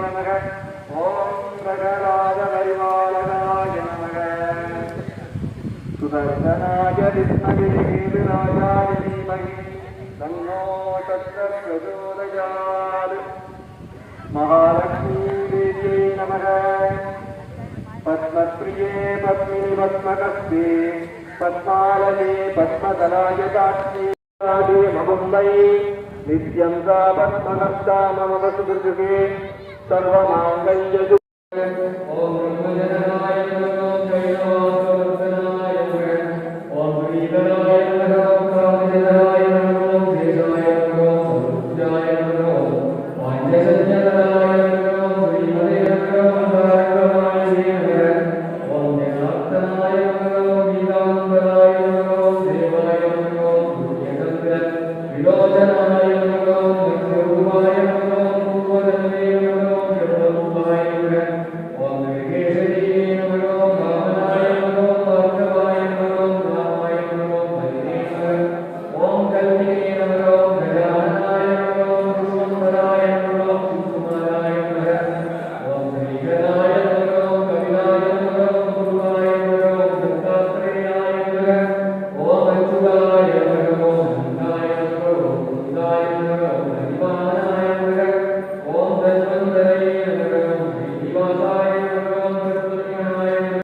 நமக. ஓம் பிரகலாத பரிபாலகாய நமக. சுதர்சனாய வித்மகே கேதுராஜாய தீமஹி தன்னோ தத்தர் பிரச்சோதயாத். மகாலக்ஷ்மீ தேவியே நமக. பத்மப்ரியே பத்மினி பத்மகஸ்தே பத்மாலயே பத்மதலாயதாட்சி மும்பை நித்யம் சா பத்மகஸ்தா மம வசுதுர்கே சர்வமாங்கல்ய. ஓம்